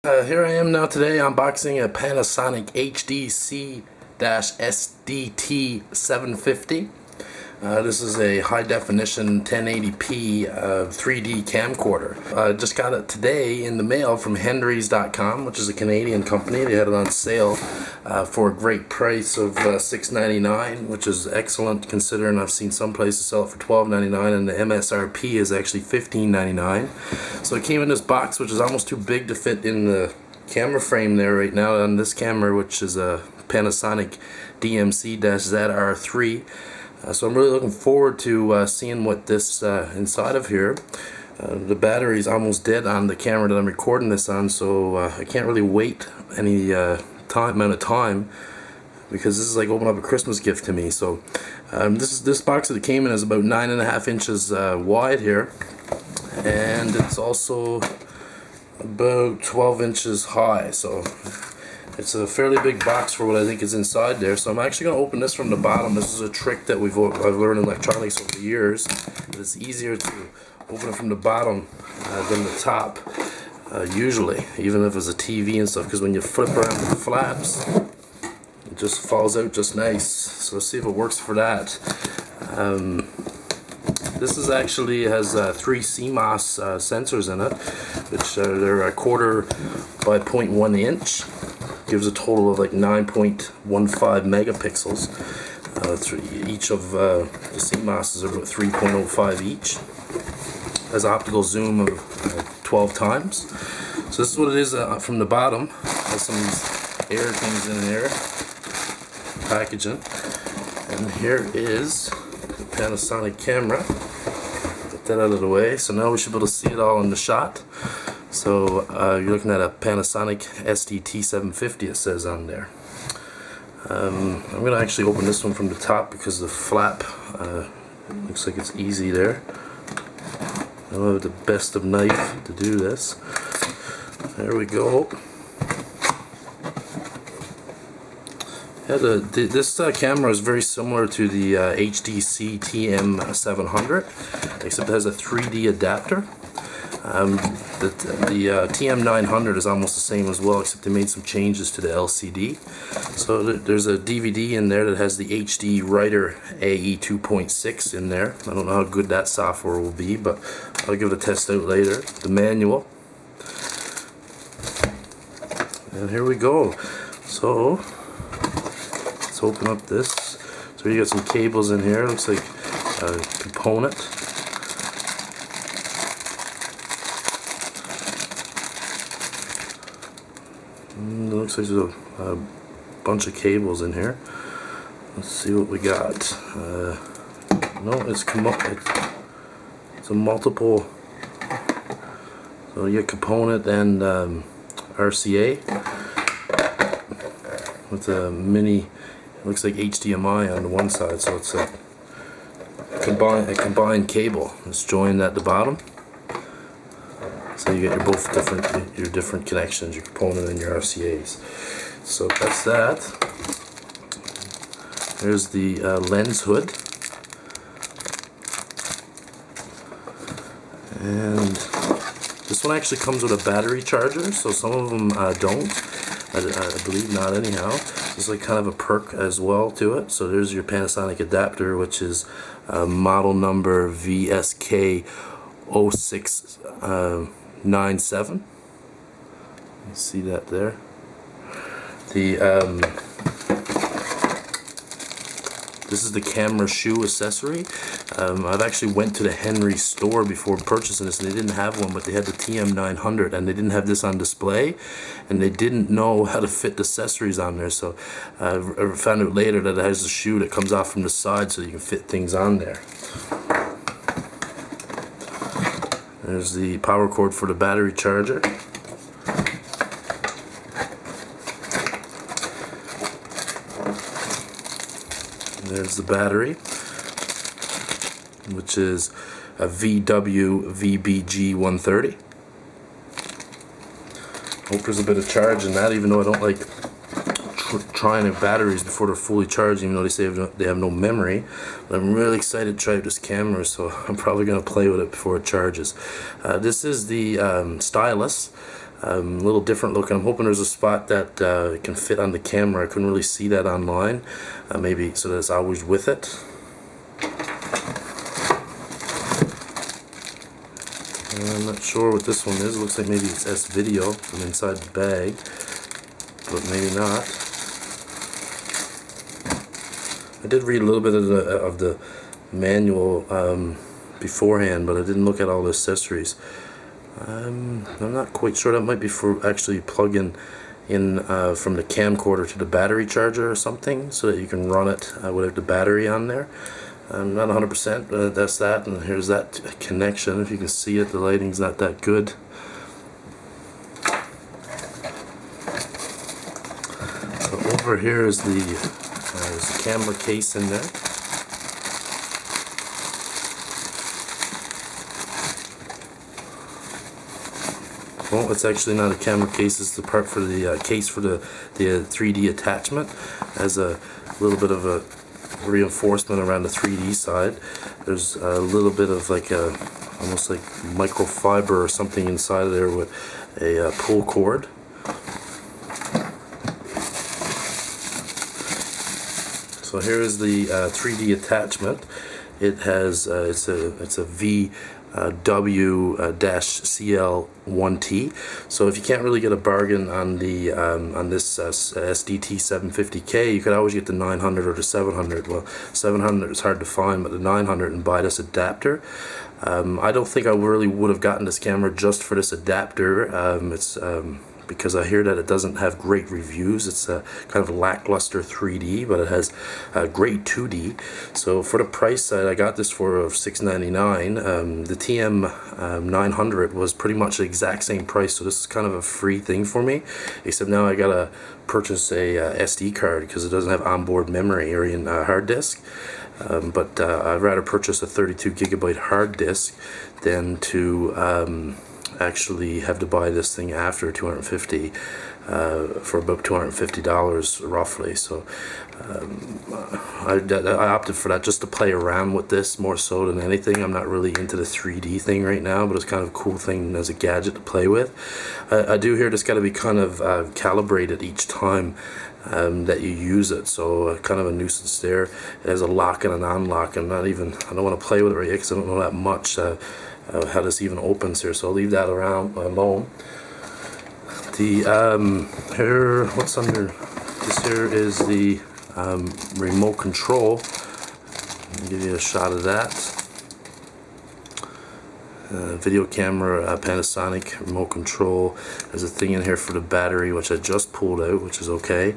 Here I am now today unboxing a Panasonic HDC-SDT750. This is a high definition 1080p 3D camcorder. I just got it today in the mail from Hendrys.com, which is a Canadian company. They had it on sale for a great price of $6.99, which is excellent considering I've seen some places sell it for $12.99 and the MSRP is actually $15.99. So it came in this box, which is almost too big to fit in the camera frame there right now on this camera, which is a Panasonic DMC-ZR3. So I'm really looking forward to seeing what this inside of here. The battery's almost dead on the camera that I'm recording this on, so I can't really wait any amount of time, because this is like opening up a Christmas gift to me. So this box that it came in is about 9.5 inches wide here, and it's also about 12 inches high. So it's a fairly big box for what I think is inside there. So I'm actually going to open this from the bottom. This is a trick that I've learned in electronics over the years. It's easier to open it from the bottom than the top, usually, even if it's a TV and stuff, because when you flip around the flaps, it just falls out just nice. So let's see if it works for that. This is actually has 3 CMOS sensors in it, which they're 1/4 by 0.1 inch. Gives a total of like 9.15 megapixels. Each of the CMOS is about 3.05 each. Has optical zoom of 12 times. So this is what it is from the bottom. Has some air things in there, packaging. And here is the Panasonic camera. Get that out of the way. So now we should be able to see it all in the shot. So you're looking at a Panasonic HDC-SDT750, it says on there. I'm going to actually open this one from the top because the flap looks like it's easy there. I don't have the best of knife to do this. There we go. Yeah, this camera is very similar to the HDC TM700, except it has a 3D adapter. The TM900 is almost the same as well, except they made some changes to the LCD. So there's a DVD in there that has the HD Writer AE 2.6 in there. I don't know how good that software will be, but I'll give it a test out later. The manual. And here we go. So let's open up this. So you got some cables in here. Looks like a component. It looks like there's a bunch of cables in here. Let's see what we got. No, it's a multiple. So you get component and RCA with a mini. It looks like HDMI on the one side, so it's a combined cable. It's joined at the bottom. So you get your different connections, your component and your RCAs. So that's that. There's the lens hood, and this one actually comes with a battery charger. So some of them don't. I believe not. Anyhow, there's like kind of a perk as well to it. So there's your Panasonic adapter, which is model number VSK0697. You see that there. This is the camera shoe accessory. I've actually went to the Henry store before purchasing this, and they didn't have one, but they had the TM900, and they didn't have this on display, and they didn't know how to fit the accessories on there. So I found out later that it has a shoe that comes off from the side, so you can fit things on there. There's the power cord for the battery charger. There's the battery, which is a VW-VBG130. Hope there's a bit of charge in that, even though I don't like trying out batteries before they're fully charged, even though they say they have no memory. But I'm really excited to try out this camera, so I'm probably going to play with it before it charges. This is the stylus. A little different looking. I'm hoping there's a spot that it can fit on the camera. I couldn't really see that online. Maybe so that it's always with it. I'm not sure what this one is. It looks like maybe it's S-Video from inside the bag, but maybe not. I did read a little bit of the manual beforehand, but I didn't look at all the accessories. I'm not quite sure. That might be for actually plugging in from the camcorder to the battery charger or something, so that you can run it without the battery on there. I'm not 100%, but that's that, and here's that connection. If you can see it, the lighting's not that good. So over here is there's a camera case in there. Well, it's actually not a camera case, it's the part for the case for the 3D attachment. It has a little bit of a reinforcement around the 3D side. There's a little bit of like a almost like microfiber or something inside of there with a pull cord. So here is the 3D attachment. It has it's a VW-CL1T. So if you can't really get a bargain on the on this SDT750K, you could always get the 900 or the 700. Well, 700 is hard to find, but the 900 and buy this adapter. I don't think I really would have gotten this camera just for this adapter. It's because I hear that it doesn't have great reviews. It's a kind of lackluster 3D, but it has great 2D. So for the price that I got this for of $6.99, the TM900 was pretty much the exact same price. So this is kind of a free thing for me, except now I gotta purchase a SD card because it doesn't have onboard memory or in hard disk. But I'd rather purchase a 32 gigabyte hard disk than to actually have to buy this thing after $250 for about $250 roughly. So I opted for that just to play around with this more so than anything. I'm not really into the 3D thing right now, but it's kind of a cool thing as a gadget to play with. I do hear this got to be kind of calibrated each time that you use it, so kind of a nuisance there. It has a lock and an unlock, and I don't want to play with it right yet because I don't know that much how this even opens here, so I'll leave that around alone. The here, what's under this here is the remote control. I'll give you a shot of that. Video camera, Panasonic remote control. There's a thing in here for the battery, which I just pulled out, which is okay.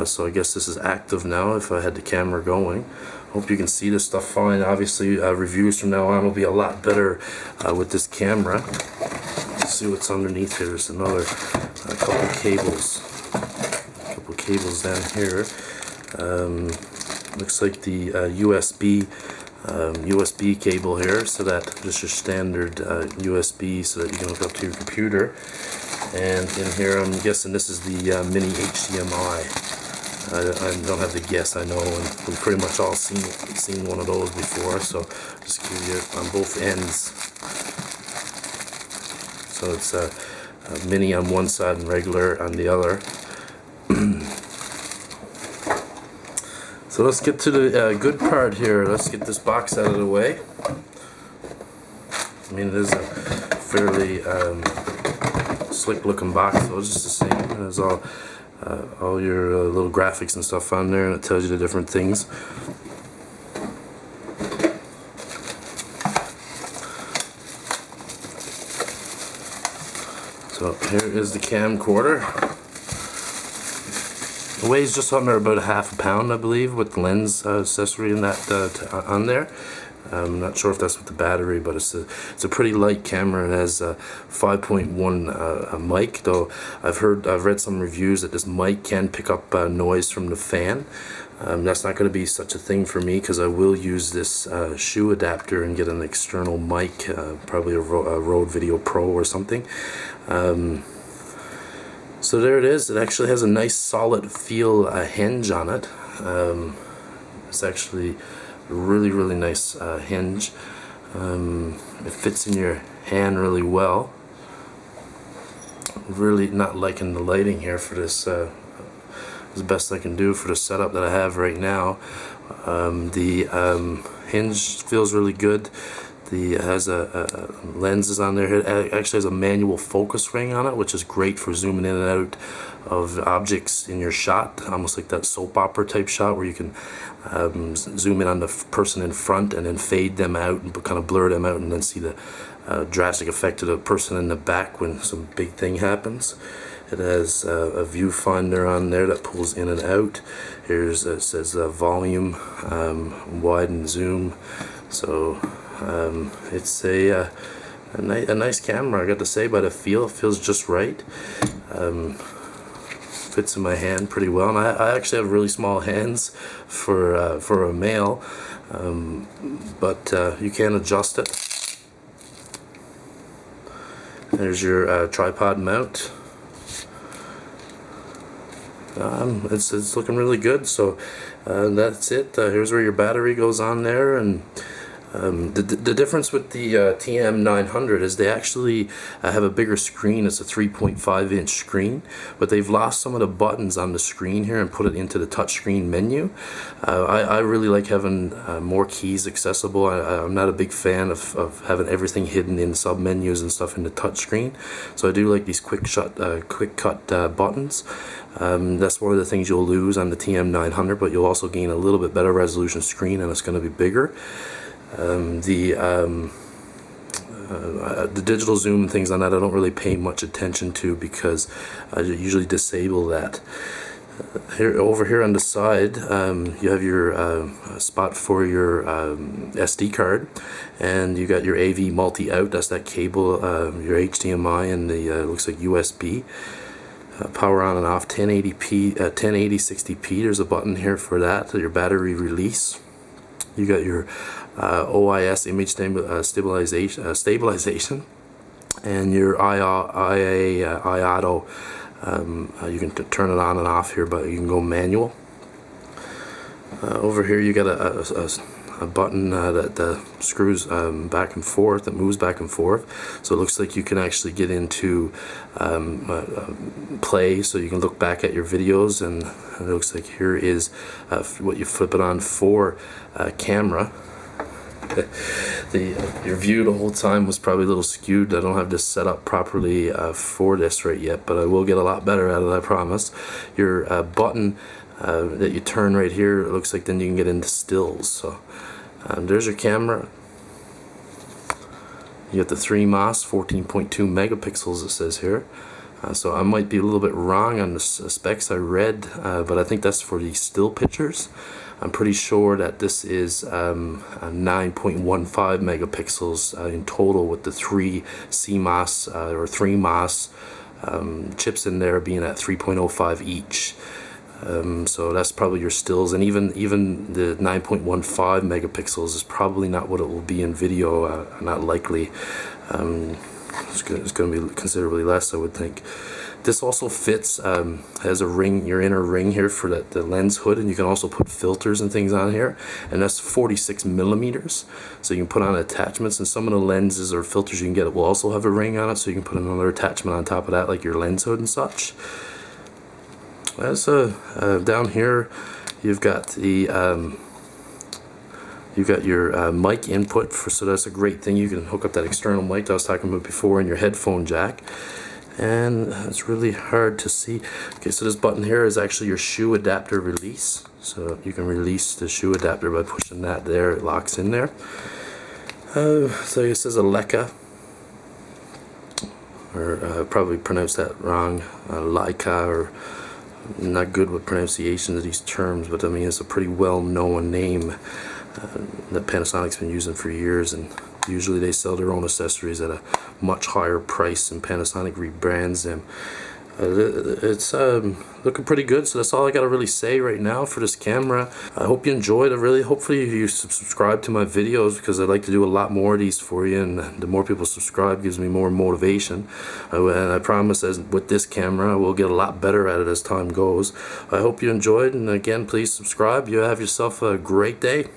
So I guess this is active now if I had the camera going. Hope you can see this stuff fine. Obviously reviews from now on will be a lot better with this camera. Let's see what's underneath here. There's another couple cables down here. Looks like the USB cable here, so that just your standard USB, so that you can hook up to your computer. And in here, I'm guessing this is the mini HDMI. I don't have to guess, I know, and we've pretty much all seen one of those before, so just give you it on both ends. So it's a mini on one side and regular on the other. So let's get to the good part here. Let's get this box out of the way. I mean, it is a fairly slick looking box, so it's just the same. There's all your little graphics and stuff on there, and it tells you the different things. So here is the camcorder. It weighs just under about a half a pound, I believe, with the lens accessory and that on there. I'm not sure if that's with the battery, but it's a pretty light camera. It has a 5.1 mic, though I've read some reviews that this mic can pick up noise from the fan. That's not going to be such a thing for me because I will use this shoe adapter and get an external mic, probably a Rode Video Pro or something. So there it is. It actually has a nice solid feel hinge on it. It's actually a really nice hinge. It fits in your hand really well. really not liking the lighting here for this. The best I can do for the setup that I have right now. The hinge feels really good. It has a lenses on there. It actually has a manual focus ring on it, which is great for zooming in and out of objects in your shot, almost like that soap opera type shot where you can zoom in on the person in front and then fade them out and kind of blur them out and then see the drastic effect of the person in the back when some big thing happens. It has a viewfinder on there that pulls in and out. Here's it says volume, wide and zoom. So it's a nice camera, I got to say. By the feel, it feels just right. Fits in my hand pretty well, and I actually have really small hands for a male, but you can adjust it. There's your tripod mount. It's looking really good. So that's it. Here's where your battery goes on there, and the difference with the TM900 is they actually have a bigger screen. It's a 3.5 inch screen, but they've lost some of the buttons on the screen here and put it into the touchscreen menu. I really like having more keys accessible. I'm not a big fan of having everything hidden in sub menus and stuff in the touchscreen, so I do like these quick cut buttons. That's one of the things you'll lose on the TM900, but you'll also gain a little bit better resolution screen, and it's going to be bigger. The digital zoom and things on that I don't really pay much attention to because I usually disable that. Over here on the side, you have your spot for your SD card, and you got your AV multi-out. That's that cable, your HDMI, and the looks like USB. Power on and off, 1080p, 1080 60p. There's a button here for that. Your battery release. You got your OIS image stabilization, and your IAO. You can turn it on and off here, but you can go manual. Over here you got a button that screws back and forth, that moves back and forth, so it looks like you can actually get into play, so you can look back at your videos, and it looks like here is what you flip it on for camera. Your view the whole time was probably a little skewed. I don't have this set up properly for this right yet, but I will get a lot better at it, I promise. Your button that you turn right here, it looks like then you can get into stills. So there's your camera. You got the 3 MOS, 14.2 megapixels it says here. So I might be a little bit wrong on the specs I read, but I think that's for the still pictures. I'm pretty sure that this is 9.15 megapixels in total, with the 3 CMOS or 3 MOS chips in there being at 3.05 each. So that's probably your stills, and even the 9.15 megapixels is probably not what it will be in video. Not likely. It's going to be considerably less, I would think. This also fits, has a ring, your inner ring here for the lens hood, and you can also put filters and things on here, and that's 46 millimeters, so you can put on attachments, and some of the lenses or filters you can get will also have a ring on it, so you can put another attachment on top of that, like your lens hood and such. As down here you've got the you've got your mic input, so that's a great thing. You can hook up that external mic that I was talking about before, and your headphone jack. And it's really hard to see. Okay, so this button here is actually your shoe adapter release. So you can release the shoe adapter by pushing that there. It locks in there. So it says Leica, or probably pronounced that wrong, Leica, or not good with pronunciation of these terms, but I mean it's a pretty well-known name that Panasonic's been using for years, and usually they sell their own accessories at a much higher price than Panasonic rebrands them. It's looking pretty good, so that's all I gotta really say right now for this camera. I hope you enjoyed. Hopefully you subscribe to my videos, because I'd like to do a lot more of these for you, and the more people subscribe gives me more motivation. And I promise, as with this camera, I will get a lot better at it as time goes. I hope you enjoyed, and again, please subscribe. You have yourself a great day.